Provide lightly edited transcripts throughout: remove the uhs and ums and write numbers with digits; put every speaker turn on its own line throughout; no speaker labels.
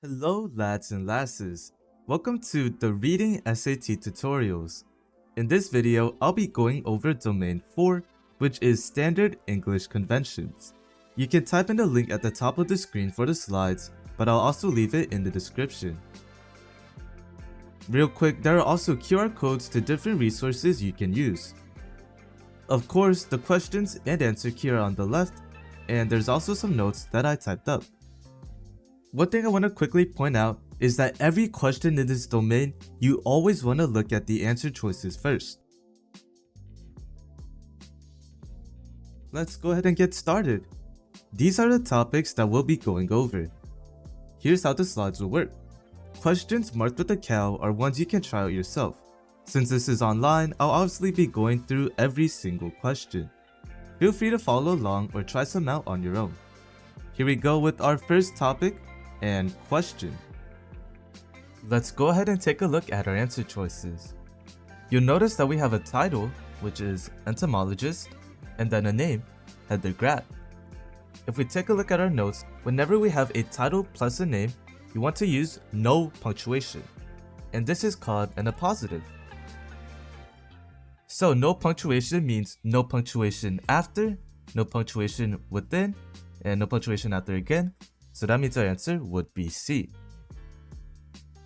Hello lads and lasses, welcome to the Reading SAT Tutorials. In this video, I'll be going over Domain 4, which is Standard English Conventions. You can type in the link at the top of the screen for the slides, but I'll also leave it in the description. Real quick, there are also QR codes to different resources you can use. Of course, the questions and answer key are on the left, and there's also some notes that I typed up. One thing I want to quickly point out is that every question in this domain, you always want to look at the answer choices first. Let's go ahead and get started. These are the topics that we'll be going over. Here's how the slides will work. Questions marked with a cow are ones you can try out yourself. Since this is online, I'll obviously be going through every single question. Feel free to follow along or try some out on your own. Here we go with our first topic and question. Let's go ahead and take a look at our answer choices. You'll notice that we have a title, which is entomologist, and then a name, Heather Grapp. If we take a look at our notes, whenever we have a title plus a name, you want to use no punctuation, and this is called an appositive. So no punctuation means no punctuation after, no punctuation within, and no punctuation after again. So that means our answer would be C.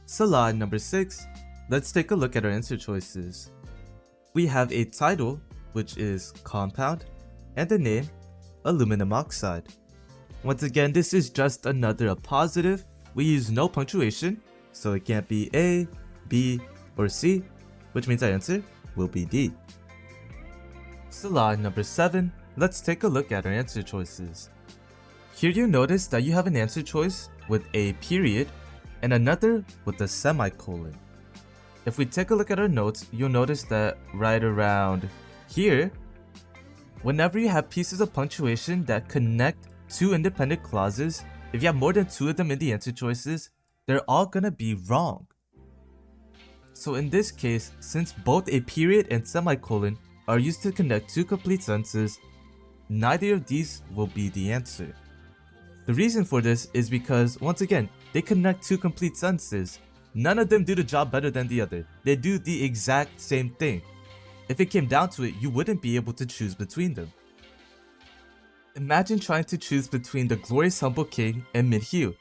Slide number 6. Let's take a look at our answer choices. We have a title, which is compound, and a name, aluminum oxide. Once again, this is just another appositive. We use no punctuation, so it can't be A, B, or C, which means our answer will be D. Slide number 7. Let's take a look at our answer choices. Here you notice that you have an answer choice with a period and another with a semicolon. If we take a look at our notes, you'll notice that right around here, whenever you have pieces of punctuation that connect two independent clauses, if you have more than two of them in the answer choices, they're all gonna be wrong. So in this case, since both a period and semicolon are used to connect two complete sentences, neither of these will be the answer. The reason for this is because, once again, they connect two complete sentences. None of them do the job better than the other. They do the exact same thing. If it came down to it, you wouldn't be able to choose between them. Imagine trying to choose between the Glorious Humble King and Minh-Hieu.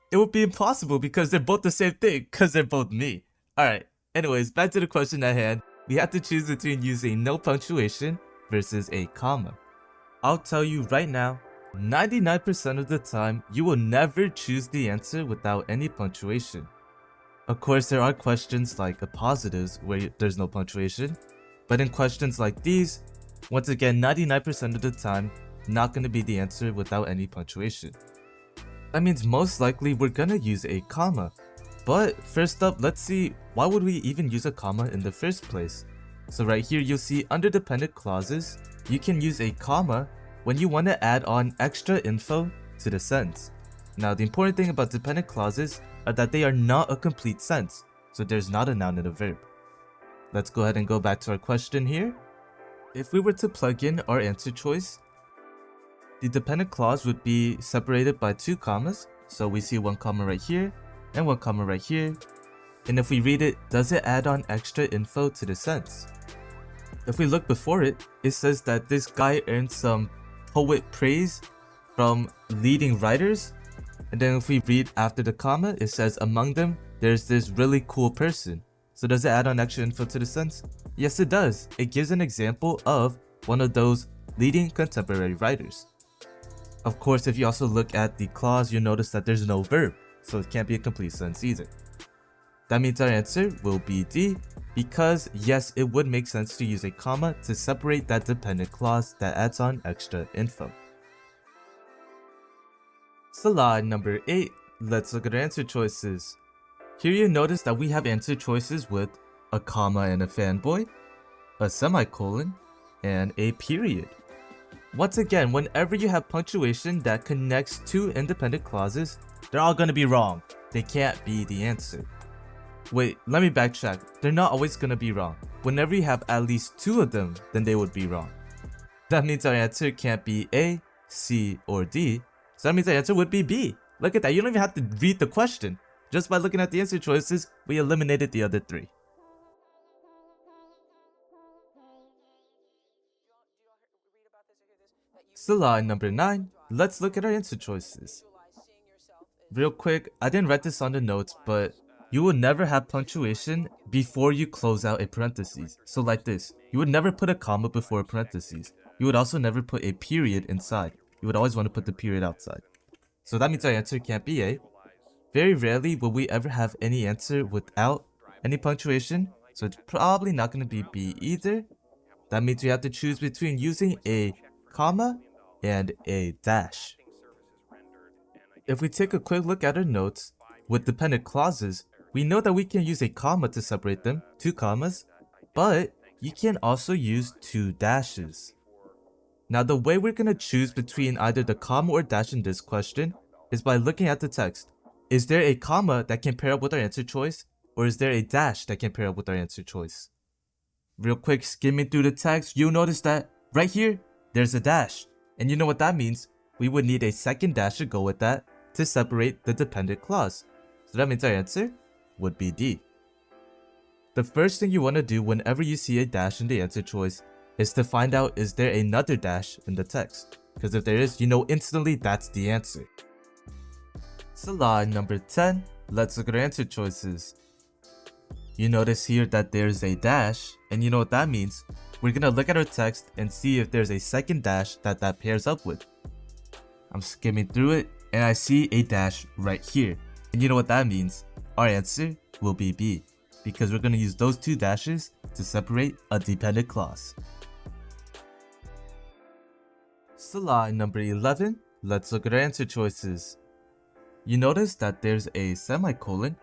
It would be impossible because they're both the same thing, because they're both me. Alright, anyways, back to the question at hand. We have to choose between using no punctuation versus a comma. I'll tell you right now, 99% of the time, you will never choose the answer without any punctuation. Of course, there are questions like appositives where there's no punctuation, but in questions like these, once again, 99% of the time, not going to be the answer without any punctuation. That means most likely we're going to use a comma. But first up, let's see, why would we even use a comma in the first place? So right here, you'll see under dependent clauses, you can use a comma when you want to add on extra info to the sentence. Now, the important thing about dependent clauses are that they are not a complete sentence, so there's not a noun and a verb. Let's go ahead and go back to our question here. If we were to plug in our answer choice, the dependent clause would be separated by two commas, so we see one comma right here and one comma right here. And if we read it, does it add on extra info to the sentence? If we look before it, it says that this guy earned some poet praise from leading writers, and then if we read after the comma, it says among them there's this really cool person. So does it add on extra info to the sentence? Yes, it does. It gives an example of one of those leading contemporary writers. Of course, if you also look at the clause, you'll notice that there's no verb, so it can't be a complete sentence either. That means our answer will be D, because yes, it would make sense to use a comma to separate that dependent clause that adds on extra info. Slide number 8, let's look at our answer choices. Here you notice that we have answer choices with a comma and a fanboy, a semicolon, and a period. Once again, whenever you have punctuation that connects two independent clauses, they're all going to be wrong. They can't be the answer. Wait, let me backtrack. They're not always gonna be wrong. Whenever you have at least two of them, then they would be wrong. That means our answer can't be A, C, or D. So that means our answer would be B. Look at that, you don't even have to read the question. Just by looking at the answer choices, we eliminated the other 3. So line number 9, let's look at our answer choices. Real quick, I didn't write this on the notes, but you will never have punctuation before you close out a parentheses. So like this, you would never put a comma before a parentheses. You would also never put a period inside. You would always want to put the period outside. So that means our answer can't be A. Very rarely will we ever have any answer without any punctuation, so it's probably not going to be B either. That means we have to choose between using a comma and a dash. If we take a quick look at our notes, with dependent clauses, we know that we can use a comma to separate them, 2 commas, but you can also use 2 dashes. Now the way we're going to choose between either the comma or dash in this question is by looking at the text. Is there a comma that can pair up with our answer choice, or is there a dash that can pair up with our answer choice? Real quick, skimming through the text, you'll notice that right here, there's a dash. And you know what that means? We would need a second dash to go with that to separate the dependent clause. So that means our answer would be D. The first thing you want to do whenever you see a dash in the answer choice is to find out, is there another dash in the text? Because if there is, you know instantly that's the answer. So line number 10, let's look at our answer choices. You notice here that there's a dash, and you know what that means? We're going to look at our text and see if there's a second dash that pairs up with. I'm skimming through it, and I see a dash right here. And you know what that means? Our answer will be B, because we're going to use those 2 dashes to separate a dependent clause. So line number 11, let's look at our answer choices. You notice that there's a semicolon,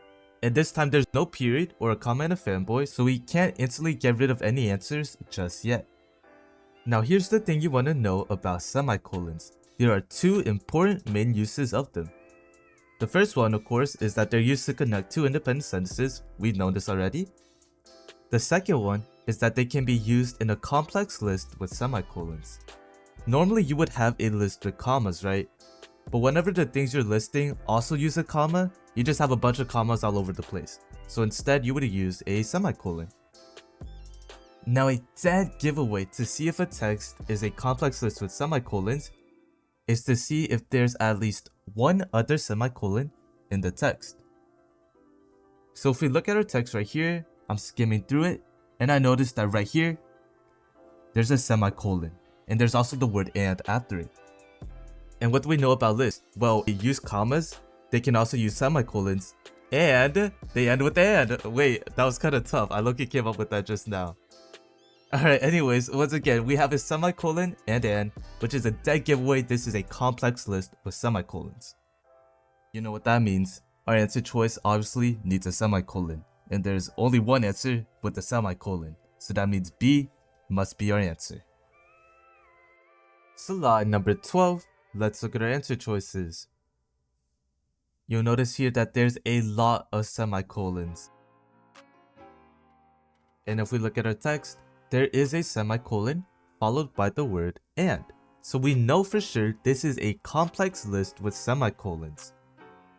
and this time there's no period or a comma in a fanboy, so we can't instantly get rid of any answers just yet. Now here's the thing you want to know about semicolons. There are 2 important main uses of them. The first one, of course, is that they're used to connect 2 independent sentences. We've known this already. The second one is that they can be used in a complex list with semicolons. Normally you would have a list with commas, right? But whenever the things you're listing also use a comma, you just have a bunch of commas all over the place. So instead you would use a semicolon. Now a dead giveaway to see if a text is a complex list with semicolons is to see if there's at least one other semicolon in the text. So if we look at our text right here, I'm skimming through it, and I notice that right here, there's a semicolon, and there's also the word and after it. And what do we know about lists? Well, they use commas, they can also use semicolons, and they end with and. Wait, that was kind of tough. I low-key came up with that just now. Alright, anyways, once again, we have a semicolon and, which is a dead giveaway. This is a complex list with semicolons. You know what that means? Our answer choice obviously needs a semicolon, and there's only one answer with a semicolon. So that means B must be our answer. So line number 12, let's look at our answer choices. You'll notice here that there's a lot of semicolons. And if we look at our text, there is a semicolon followed by the word and. So we know for sure this is a complex list with semicolons.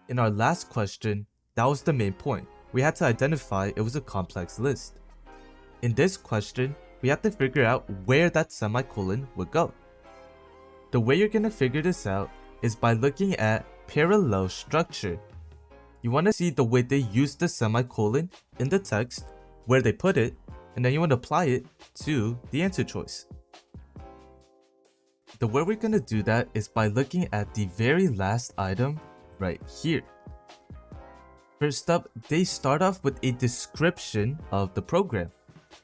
In our last question, that was the main point. We had to identify it was a complex list. In this question, we have to figure out where that semicolon would go. The way you're going to figure this out is by looking at parallel structure. You want to see the way they use the semicolon in the text, where they put it, and then you want to apply it to the answer choice. The way we're going to do that is by looking at the very last item right here. First up, they start off with a description of the program.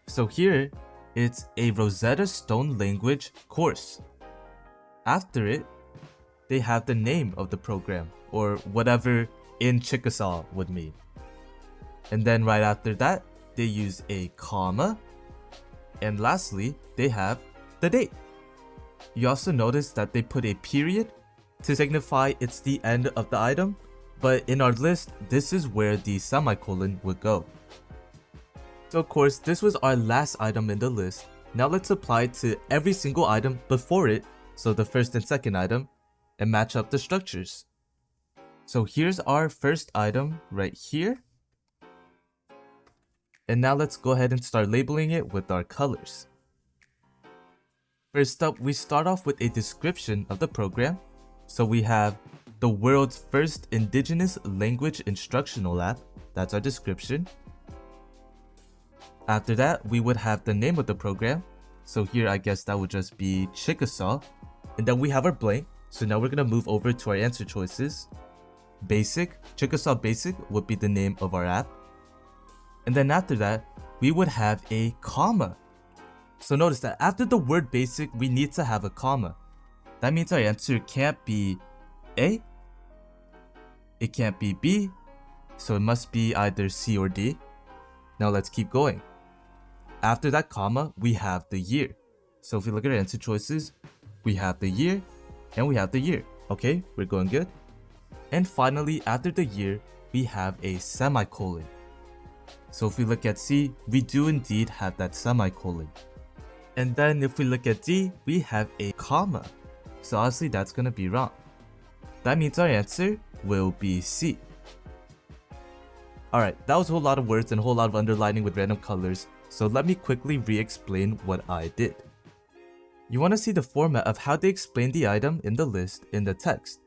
So here, it's a Rosetta Stone language course. After it, they have the name of the program, or whatever in Chickasaw would mean. And then right after that, they use a comma. And lastly, they have the date. You also notice that they put a period to signify it's the end of the item, but in our list, this is where the semicolon would go. So of course, this was our last item in the list. Now let's apply it to every single item before it, so the first and second item, and match up the structures. So here's our first item right here. And now let's go ahead and start labeling it with our colors. First up, we start off with a description of the program. So we have the world's first indigenous language instructional app. That's our description. After that, we would have the name of the program. So here, I guess that would just be Chickasaw. And then we have our blank. So now we're going to move over to our answer choices. Basic, Chickasaw Basic would be the name of our app. And then after that, we would have a comma. So notice that after the word basic, we need to have a comma. That means our answer can't be A. It can't be B. So it must be either C or D. Now let's keep going. After that comma, we have the year. So if we look at our answer choices, we have the year and we have the year. Okay, we're going good. And finally, after the year, we have a semicolon. So if we look at C, we do indeed have that semicolon. And then if we look at D, we have a comma. So obviously that's going to be wrong. That means our answer will be C. Alright, that was a whole lot of words and a whole lot of underlining with random colors. So let me quickly re-explain what I did. You want to see the format of how they explain the item in the list in the text.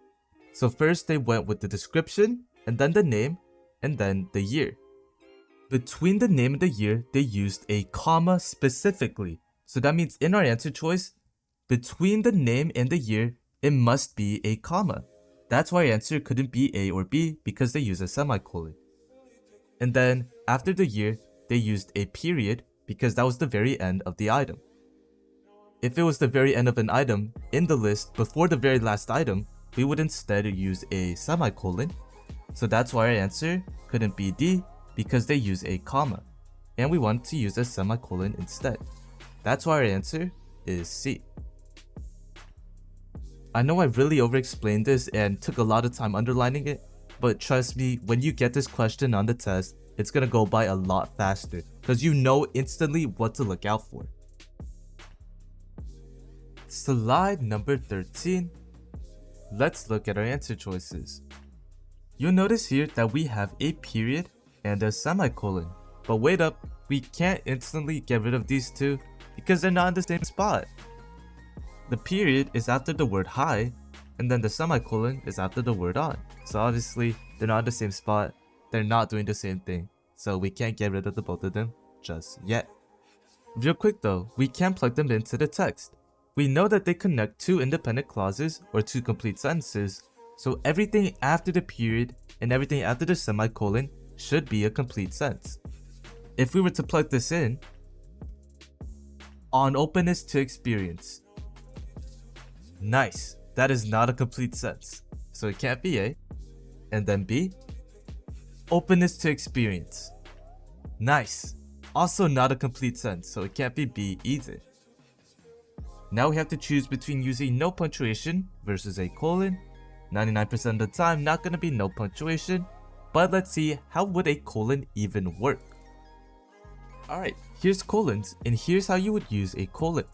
So first they went with the description, and then the name, and then the year. Between the name and the year, they used a comma specifically. So that means in our answer choice, between the name and the year, it must be a comma. That's why our answer couldn't be A or B because they use a semicolon. And then after the year, they used a period because that was the very end of the item. If it was the very end of an item in the list before the very last item, we would instead use a semicolon. So that's why our answer couldn't be D because they use a comma. And we wanted to use a semicolon instead. That's why our answer is C. I know I really over-explained this and took a lot of time underlining it, but trust me, when you get this question on the test, it's gonna go by a lot faster because you know instantly what to look out for. Slide number 13. Let's look at our answer choices. You'll notice here that we have a period and a semicolon. But wait up, we can't instantly get rid of these two because they're not in the same spot. The period is after the word hi, and then the semicolon is after the word on. So obviously, they're not in the same spot, they're not doing the same thing, so we can't get rid of the both of them just yet. Real quick though, we can plug them into the text. We know that they connect two independent clauses or two complete sentences, so everything after the period and everything after the semicolon should be a complete sentence. If we were to plug this in, on openness to experience. Nice, that is not a complete sentence, so it can't be A. And then B, openness to experience. Nice, also not a complete sentence, so it can't be B either. Now we have to choose between using no punctuation versus a colon. 99% of the time, not going to be no punctuation, but let's see how would a colon even work. Alright, here's colons, and here's how you would use a colon.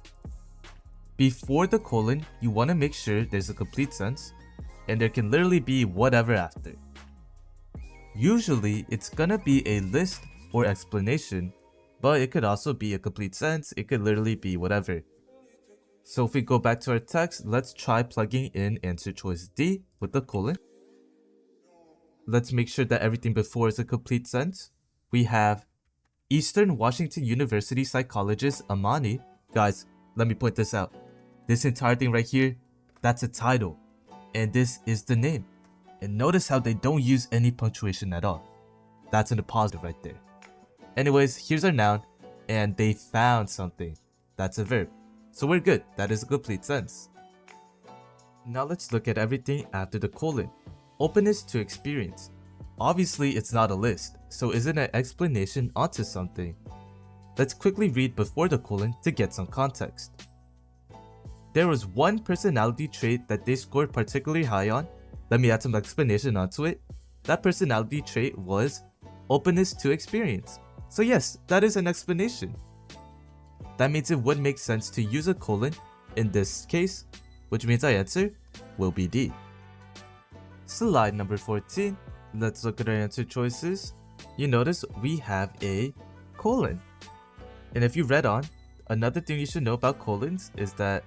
Before the colon, you want to make sure there's a complete sentence, and there can literally be whatever after. Usually, it's gonna be a list or explanation, but it could also be a complete sentence, it could literally be whatever. So if we go back to our text, let's try plugging in answer choice D with the colon. Let's make sure that everything before is a complete sentence. We have Eastern Washington University psychologist Amani. Guys, let me point this out. This entire thing right here, that's a title. And this is the name. And notice how they don't use any punctuation at all. That's in the positive right there. Anyways, here's our noun. And they found something. That's a verb. So we're good, that is a complete sentence. Now let's look at everything after the colon. Openness to experience. Obviously it's not a list, so is it an explanation onto something? Let's quickly read before the colon to get some context. There was one personality trait that they scored particularly high on. Let me add some explanation onto it. That personality trait was openness to experience. So yes, that is an explanation. That means it would make sense to use a colon in this case, which means our answer will be D. Slide number 14. Let's look at our answer choices. You notice we have a colon. And if you read on, another thing you should know about colons is that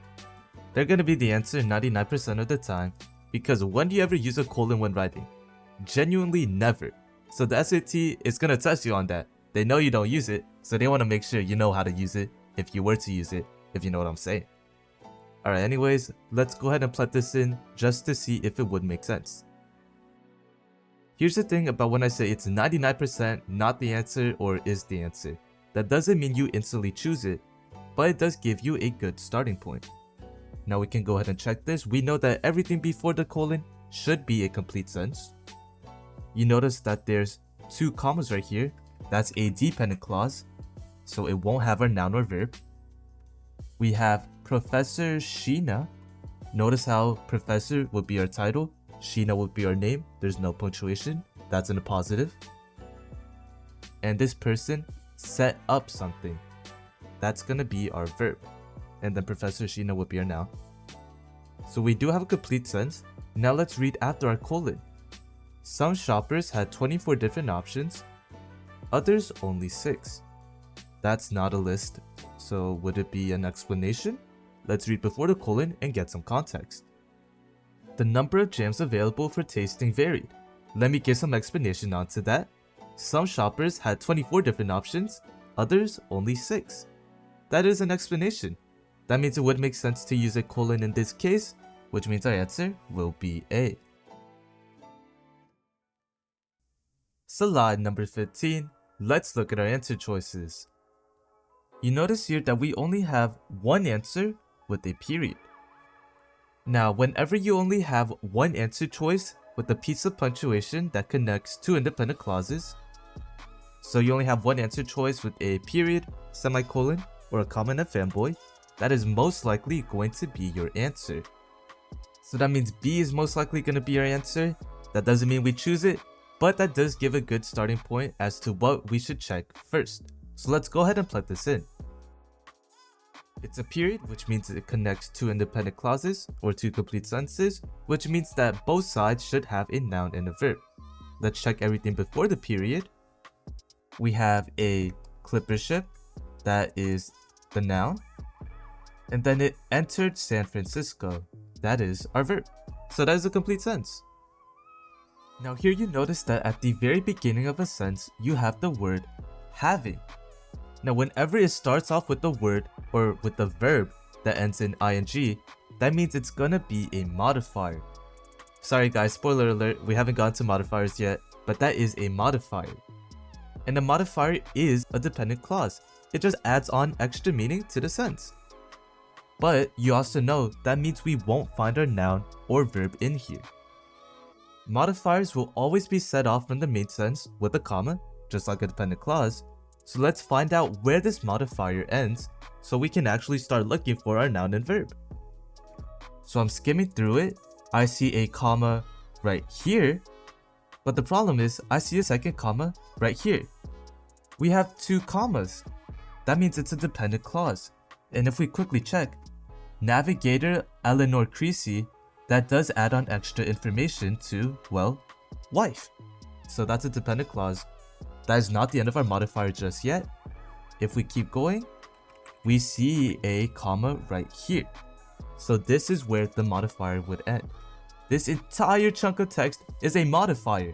they're going to be the answer 99% of the time, because when do you ever use a colon when writing? Genuinely never. So the SAT is going to test you on that. They know you don't use it, so they want to make sure you know how to use it if you were to use it, if you know what I'm saying. Alright, anyways, let's go ahead and plug this in just to see if it would make sense. Here's the thing about when I say it's 99% not the answer or is the answer. That doesn't mean you instantly choose it, but it does give you a good starting point. Now we can go ahead and check this. We know that everything before the colon should be a complete sentence. You notice that there's 2 commas right here. That's a dependent clause, so it won't have our noun or verb. We have Professor Sheena. Notice how professor would be our title, Sheena would be our name. There's no punctuation. That's in a positive. And this person set up something. That's gonna be our verb. And then Professor Sheena would be our noun. So we do have a complete sentence. Now let's read after our colon. Some shoppers had 24 different options, others only 6. That's not a list, so would it be an explanation? Let's read before the colon and get some context. The number of jams available for tasting varied. Let me give some explanation onto that. Some shoppers had 24 different options, others only 6. That is an explanation. That means it would make sense to use a colon in this case, which means our answer will be A. Slide number 15. Let's look at our answer choices. You notice here that we only have one answer with a period. Now, whenever you only have one answer choice with a piece of punctuation that connects 2 independent clauses, so you only have one answer choice with a period, semicolon, or a comma and a fanboy, that is most likely going to be your answer. So that means B is most likely going to be our answer. That doesn't mean we choose it, but that does give a good starting point as to what we should check first. So let's go ahead and plug this in. It's a period, which means it connects 2 independent clauses or 2 complete sentences, which means that both sides should have a noun and a verb. Let's check everything before the period. We have a clipper ship, that is the noun, and then it entered San Francisco, that is our verb. So that is a complete sentence. Now here you notice that at the very beginning of a sentence, you have the word having. Now whenever it starts off with the word or with the verb that ends in ing, that means it's gonna be a modifier. Sorry guys, spoiler alert, we haven't gotten to modifiers yet, but that is a modifier. And a modifier is a dependent clause. It just adds on extra meaning to the sentence. But you also know that means we won't find our noun or verb in here. Modifiers will always be set off from the main sentence with a comma, just like a dependent clause. So let's find out where this modifier ends so we can actually start looking for our noun and verb. So I'm skimming through it. I see a comma right here, but the problem is I see a second comma right here. We have 2 commas. That means it's a dependent clause. And if we quickly check, Navigator Eleanor Creasy, that does add on extra information to, well, wife. So that's a dependent clause. That is not the end of our modifier just yet. If we keep going, we see a comma right here. So this is where the modifier would end. This entire chunk of text is a modifier.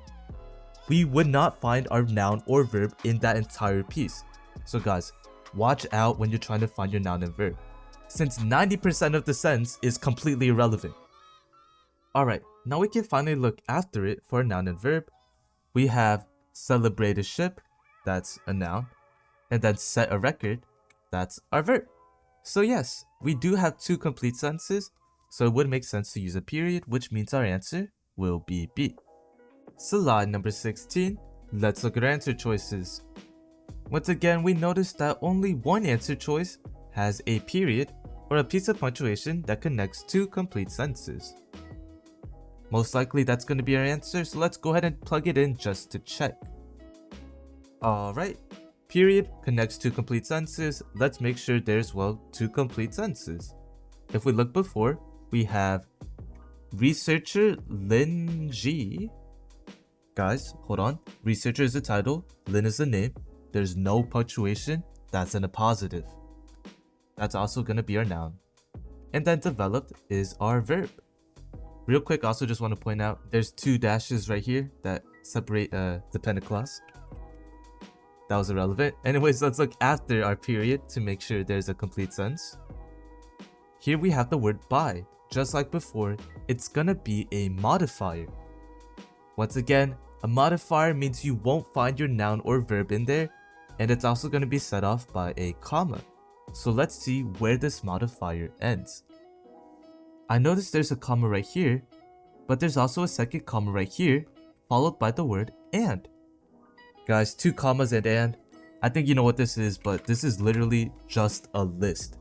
We would not find our noun or verb in that entire piece. So guys, watch out when you're trying to find your noun and verb, since 90% of the sentence is completely irrelevant. Alright, now we can finally look after it for a noun and verb. We have celebrate a ship, that's a noun, and then set a record, that's our verb. So yes, we do have 2 complete sentences, so it would make sense to use a period, which means our answer will be B. Slide number 16, let's look at our answer choices. Once again, we notice that only one answer choice has a period or a piece of punctuation that connects 2 complete sentences. Most likely that's going to be our answer, so let's go ahead and plug it in just to check. Alright, period connects 2 complete sentences. Let's make sure there's, well, 2 complete sentences. If we look before, we have Researcher Lin Ji. Guys, hold on. Researcher is the title, Lin is the name. There's no punctuation. That's in a positive. That's also going to be our noun. And then developed is our verb. Real quick, also just want to point out there's 2 dashes right here that separate dependent clause. That was irrelevant. Anyways, let's look after our period to make sure there's a complete sentence. Here we have the word by. Just like before, it's gonna be a modifier. Once again, a modifier means you won't find your noun or verb in there, and it's also gonna be set off by a comma. So let's see where this modifier ends. I noticed there's a comma right here, but there's also a second comma right here, followed by the word and. Guys, 2 commas and. I think you know what this is, but this is literally just a list.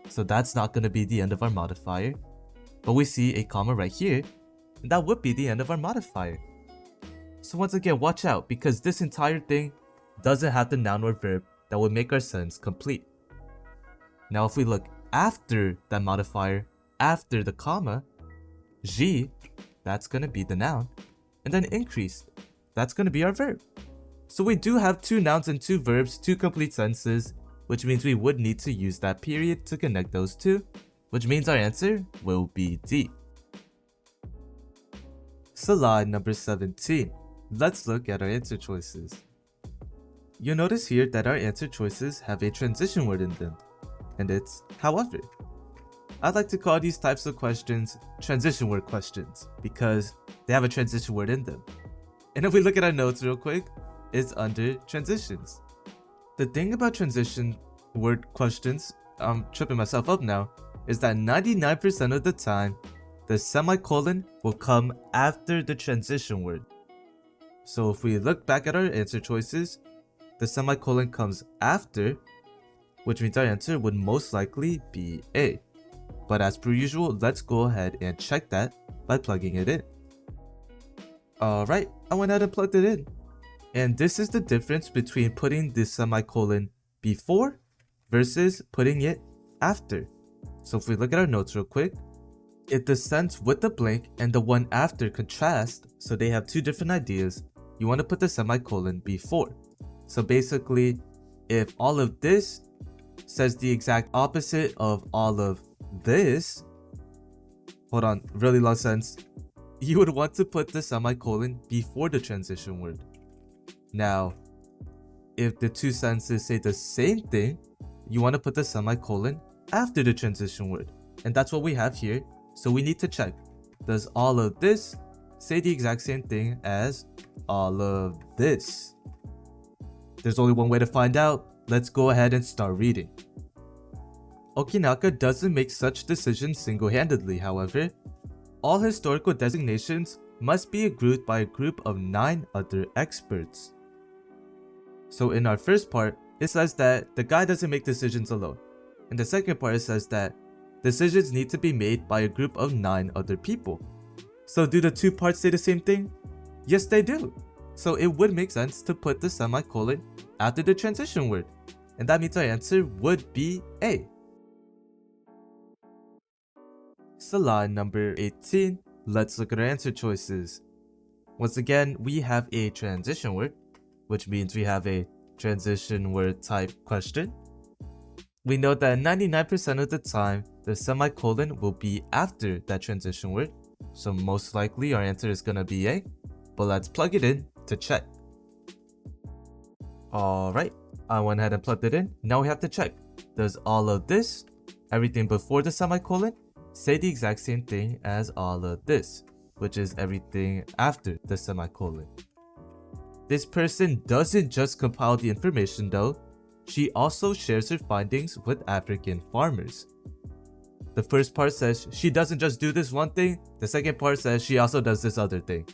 So that's not going to be the end of our modifier. But we see a comma right here, and that would be the end of our modifier. So once again, watch out, because this entire thing doesn't have the noun or verb that would make our sentence complete. Now if we look after that modifier, after the comma, G, that's going to be the noun, and then increased, that's going to be our verb. So we do have 2 nouns and 2 verbs, 2 complete sentences, which means we would need to use that period to connect those 2, which means our answer will be D. Slide number 17. Let's look at our answer choices. You'll notice here that our answer choices have a transition word in them, and it's however. I'd like to call these types of questions transition word questions because they have a transition word in them. And if we look at our notes real quick, it's under transitions. The thing about transition word questions, I'm tripping myself up now, is that 99% of the time, the semicolon will come after the transition word. So if we look back at our answer choices, the semicolon comes after, which means our answer would most likely be A. But as per usual, let's go ahead and check that by plugging it in. Alright, I went ahead and plugged it in. And this is the difference between putting the semicolon before versus putting it after. So if we look at our notes real quick, if the sentence with the blank and the one after contrast, so they have 2 different ideas, you want to put the semicolon before. So basically, if all of this says the exact opposite of all of this, hold on, really long sentence, you would want to put the semicolon before the transition word. Now, if the 2 sentences say the same thing, you want to put the semicolon after the transition word. And that's what we have here. So we need to check, does all of this say the exact same thing as all of this? There's only one way to find out. Let's go ahead and start reading. Okinaka doesn't make such decisions single-handedly, however. All historical designations must be agreed by a group of 9 other experts. So in our first part, it says that the guy doesn't make decisions alone. In the second part, it says that decisions need to be made by a group of 9 other people. So do the 2 parts say the same thing? Yes, they do. So it would make sense to put the semicolon after the transition word. And that means our answer would be A. Slide number 18. Let's look at our answer choices. Once again, we have a transition word, which means we have a transition word type question. We know that 99% of the time, the semicolon will be after that transition word. So most likely our answer is going to be A, but let's plug it in to check. Alright, I went ahead and plugged it in. Now we have to check. Does all of this, everything before the semicolon, say the exact same thing as all of this, which is everything after the semicolon? This person doesn't just compile the information though, she also shares her findings with African farmers. The first part says she doesn't just do this one thing, the second part says she also does this other thing.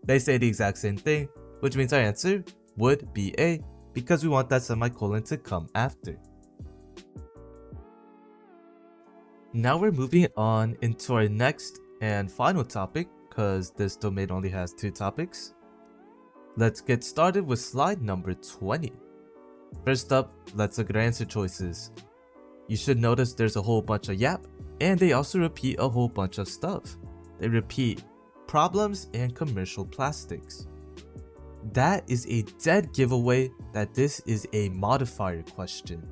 They say the exact same thing, which means our answer would be A, because we want that semicolon to come after. Now we're moving on into our next and final topic, because this domain only has 2 topics. Let's get started with slide number 20. First up, let's look at our answer choices. You should notice there's a whole bunch of yap, and they also repeat a whole bunch of stuff. They repeat problems and commercial plastics. That is a dead giveaway that this is a modifier question.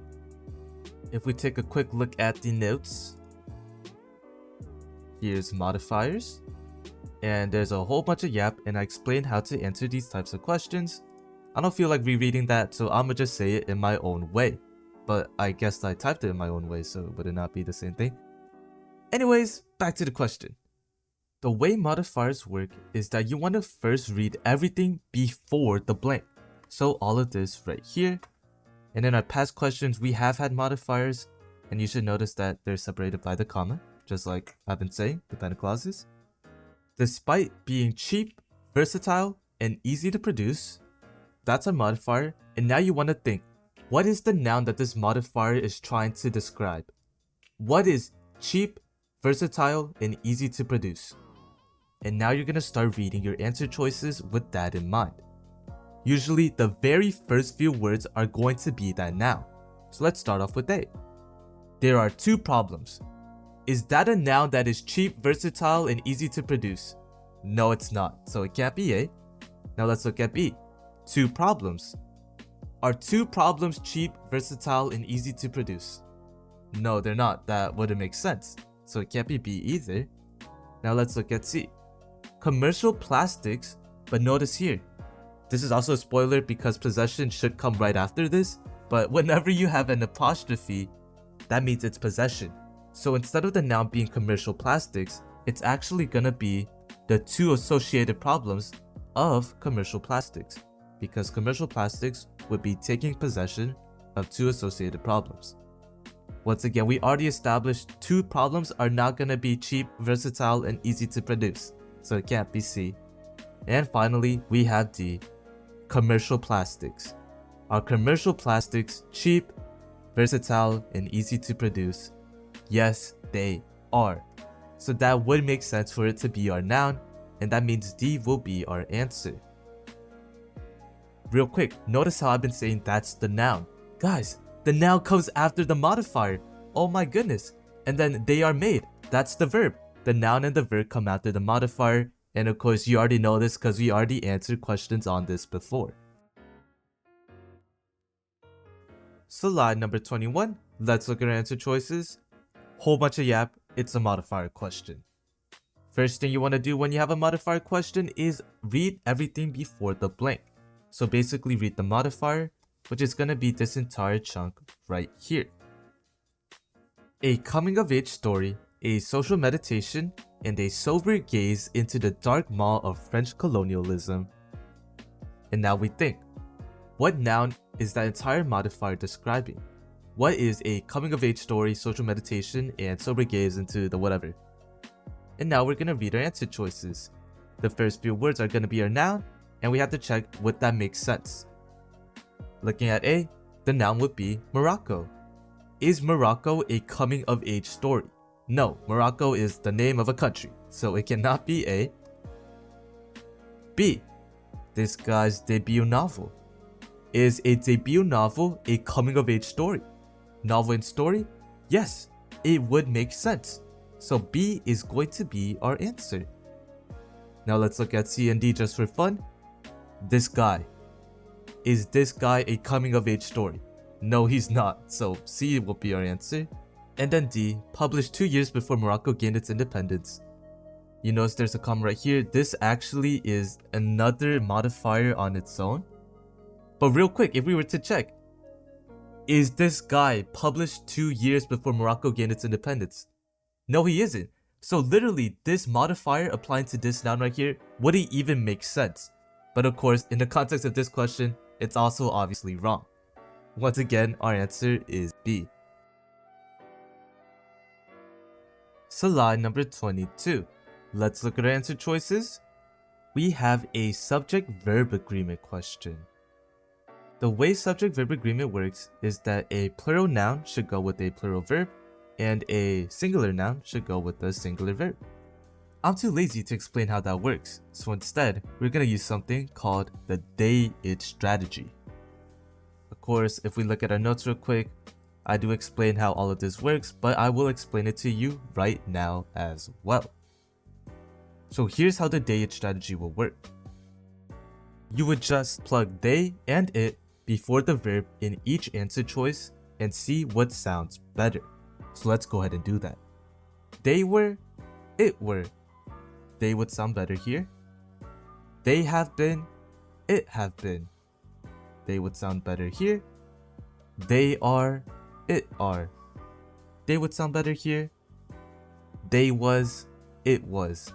If we take a quick look at the notes, here's modifiers, and there's a whole bunch of yap, and I explain how to answer these types of questions. I don't feel like rereading that, so I'ma just say it in my own way. But I guess I typed it in my own way, so would it not be the same thing? Anyways, back to the question. The way modifiers work is that you want to first read everything before the blank. So all of this right here. And in our past questions, we have had modifiers, and you should notice that they're separated by the comma, just like I've been saying, dependent clauses. Despite being cheap, versatile, and easy to produce, that's a modifier, and now you want to think, what is the noun that this modifier is trying to describe? What is cheap, versatile, and easy to produce? And now you're going to start reading your answer choices with that in mind. Usually, the very first few words are going to be that noun. So let's start off with A. There are two problems. Is that a noun that is cheap, versatile, and easy to produce? No, it's not. So it can't be A. Now let's look at B. Two problems. Are two problems cheap, versatile, and easy to produce? No, they're not. That wouldn't make sense. So it can't be B either. Now let's look at C. Commercial plastics, but notice here. This is also a spoiler because possession should come right after this, but whenever you have an apostrophe, that means it's possession. So instead of the noun being commercial plastics, it's actually gonna be the two associated problems of commercial plastics, because commercial plastics would be taking possession of two associated problems. Once again, we already established two problems are not gonna be cheap, versatile, and easy to produce, so it can't be C. And finally, we have D. Commercial plastics. Are commercial plastics cheap, versatile, and easy to produce? Yes, they are. So that would make sense for it to be our noun, and that means D will be our answer. Real quick, notice how I've been saying that's the noun. Guys, the noun comes after the modifier. Oh my goodness. And then they are made. That's the verb. The noun and the verb come after the modifier. And of course, you already know this because we already answered questions on this before. Slide number 21. Let's look at our answer choices. Whole bunch of yap. It's a modifier question. First thing you want to do when you have a modifier question is read everything before the blank. So basically read the modifier, which is going to be this entire chunk right here. A coming-of-age story, a social meditation, and a sober gaze into the dark maw of French colonialism. And now we think, what noun is that entire modifier describing? What is a coming-of-age story, social meditation, and sober gaze into the whatever? And now we're going to read our answer choices. The first few words are going to be our noun, and we have to check what that makes sense. Looking at A, the noun would be Morocco. Is Morocco a coming-of-age story? No, Morocco is the name of a country, so it cannot be A. B, this guy's debut novel. Is a debut novel a coming-of-age story? Novel and story? Yes, it would make sense. So B is going to be our answer. Now let's look at C and D just for fun. This guy. Is this guy a coming-of-age story? No, he's not, so C will be our answer. And then D, published 2 years before Morocco gained its independence. You notice there's a comma right here. This actually is another modifier on its own. But real quick, if we were to check, is this guy published 2 years before Morocco gained its independence? No, he isn't. So literally, this modifier applying to this noun right here wouldn't even make sense. But of course, in the context of this question, it's also obviously wrong. Once again, our answer is B. Slide number 22. Let's look at our answer choices. We have a subject-verb agreement question. The way subject-verb agreement works is that a plural noun should go with a plural verb, and a singular noun should go with a singular verb. I'm too lazy to explain how that works, so instead, we're going to use something called the they-it strategy. Of course, if we look at our notes real quick, I do explain how all of this works, but I will explain it to you right now as well. So here's how the they it strategy will work. You would just plug they and it before the verb in each answer choice and see what sounds better. So let's go ahead and do that. They were, it were. They would sound better here. They have been, it have been. They would sound better here. They are, it are. They would sound better here. They was, it was.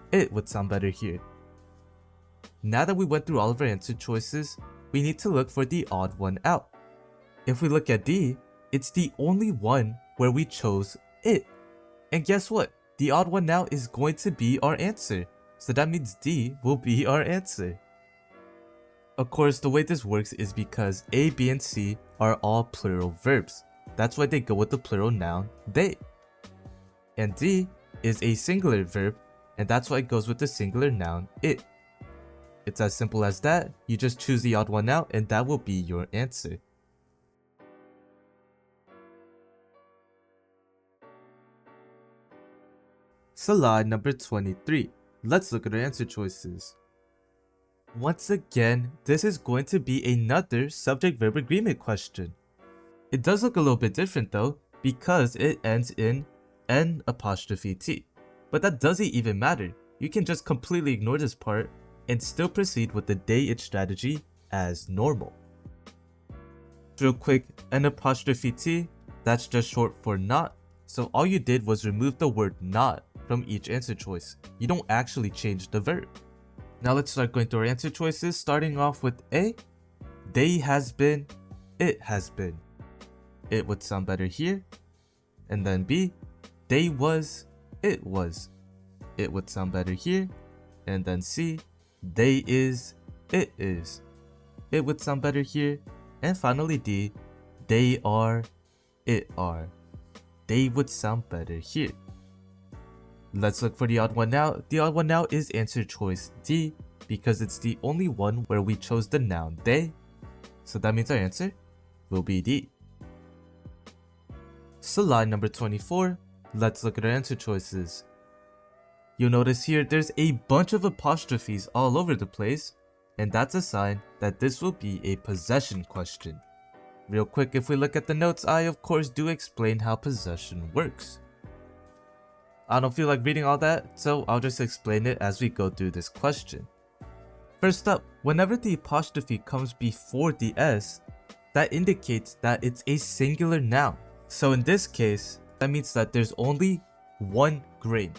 It would sound better here. Now that we went through all of our answer choices, we need to look for the odd one out. If we look at D, it's the only one where we chose it. And guess what? The odd one out is going to be our answer. So that means D will be our answer. Of course, the way this works is because A, B, and C are all plural verbs. That's why they go with the plural noun they. And D is a singular verb, and that's why it goes with the singular noun it. It's as simple as that. You just choose the odd one out and that will be your answer. Slide number 23. Let's look at our answer choices. Once again, this is going to be another subject-verb agreement question. It does look a little bit different though, because it ends in N''T. But that doesn't even matter. You can just completely ignore this part and still proceed with the they-it strategy as normal. Real quick, N''T, that's just short for not, so all you did was remove the word not from each answer choice. You don't actually change the verb. Now let's start going through our answer choices, starting off with A. They has been, it has been. It would sound better here. And then B. They was, it was. It would sound better here. And then C. They is, it is. It would sound better here. And finally D. They are, it are. They would sound better here. Let's look for the odd one out. The odd one out is answer choice D because it's the only one where we chose the noun they. So that means our answer will be D. Slide number 24. Let's look at our answer choices. You'll notice here there's a bunch of apostrophes all over the place, and that's a sign that this will be a possession question. Real quick, if we look at the notes, I of course do explain how possession works. I don't feel like reading all that, so I'll just explain it as we go through this question. First up, whenever the apostrophe comes before the S, that indicates that it's a singular noun. So in this case, that means that there's only one grain.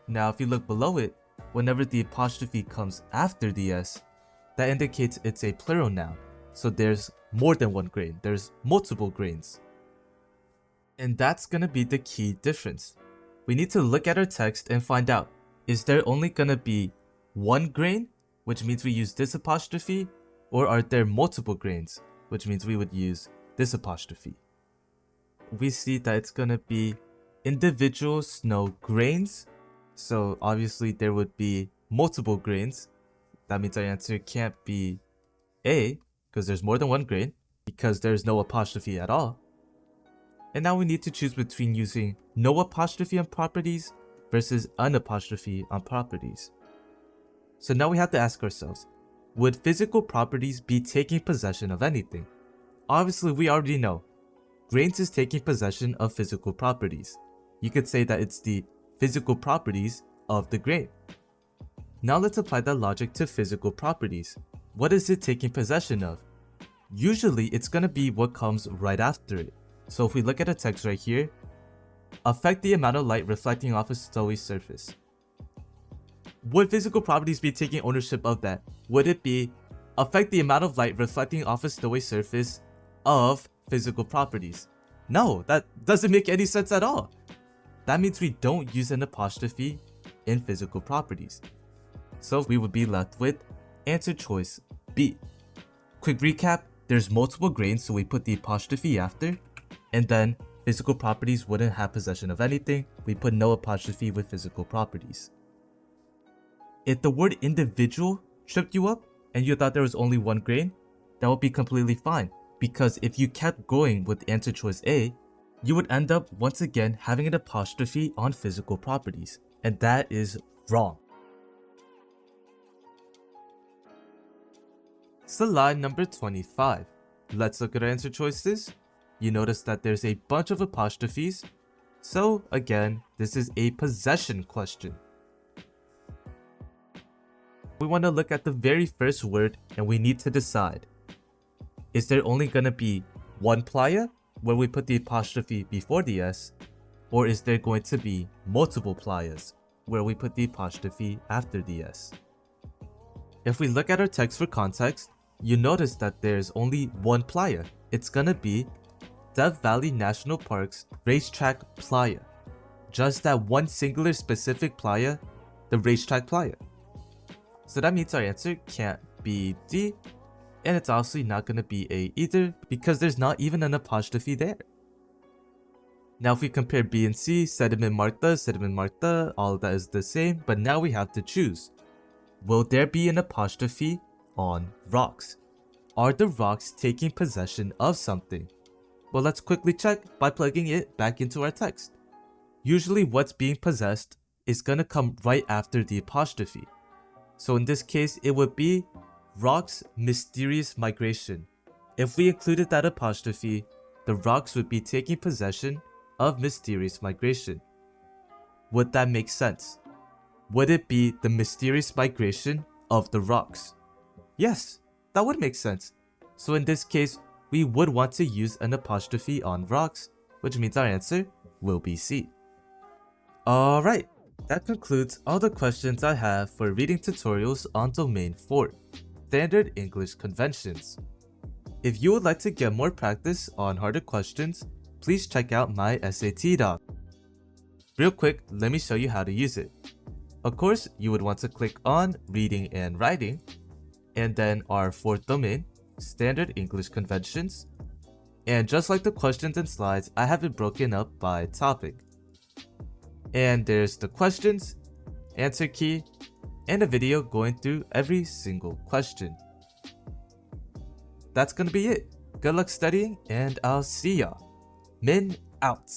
Now if you look below it, whenever the apostrophe comes after the S, that indicates it's a plural noun. So there's more than one grain, there's multiple grains. And that's gonna be the key difference. We need to look at our text and find out, is there only gonna be one grain, which means we use this apostrophe, or are there multiple grains, which means we would use this apostrophe. We see that it's gonna be individual snow grains, so obviously there would be multiple grains. That means our answer can't be A, because there's more than one grain, because there's no apostrophe at all. And now we need to choose between using no apostrophe on properties versus an apostrophe on properties. So now we have to ask ourselves, would physical properties be taking possession of anything? Obviously we already know. Grains is taking possession of physical properties. You could say that it's the physical properties of the grain. Now let's apply that logic to physical properties. What is it taking possession of? Usually it's gonna be what comes right after it. So if we look at the text right here, affect the amount of light reflecting off a snowy surface. Would physical properties be taking ownership of that? Would it be affect the amount of light reflecting off a snowy surface of physical properties? No, that doesn't make any sense at all. That means we don't use an apostrophe in physical properties. So we would be left with answer choice B. Quick recap, there's multiple grains, so we put the apostrophe after, and then physical properties wouldn't have possession of anything, we put no apostrophe with physical properties. If the word individual tripped you up and you thought there was only one grain, that would be completely fine, because if you kept going with answer choice A, you would end up once again having an apostrophe on physical properties. And that is wrong. So line number 25. Let's look at our answer choices. You notice that there's a bunch of apostrophes. So again, this is a possession question. We want to look at the very first word and we need to decide. Is there only going to be one playa where we put the apostrophe before the S? Or is there going to be multiple playas where we put the apostrophe after the S? If we look at our text for context, you notice that there's only one playa. It's gonna be Death Valley National Park's Racetrack Playa. Just that one singular specific playa, the Racetrack Playa. So that means our answer can't be D, and it's obviously not gonna be A either because there's not even an apostrophe there. Now if we compare B and C, sediment markta, all of that is the same, but now we have to choose. Will there be an apostrophe on rocks? Are the rocks taking possession of something? Well, let's quickly check by plugging it back into our text. Usually what's being possessed is gonna come right after the apostrophe. So in this case, it would be rocks' mysterious migration. If we included that apostrophe, the rocks would be taking possession of mysterious migration. Would that make sense? Would it be the mysterious migration of the rocks? Yes, that would make sense. So in this case, we would want to use an apostrophe on rocks, which means our answer will be C. Alright, that concludes all the questions I have for reading tutorials on Domain 4, Standard English Conventions. If you would like to get more practice on harder questions, please check out my SAT doc. Real quick, let me show you how to use it. Of course, you would want to click on Reading and Writing, and then our fourth domain, Standard English Conventions. And just like the questions and slides, I have it broken up by topic. And there's the questions, answer key, and a video going through every single question. That's gonna be it. Good luck studying, and I'll see y'all. Min out.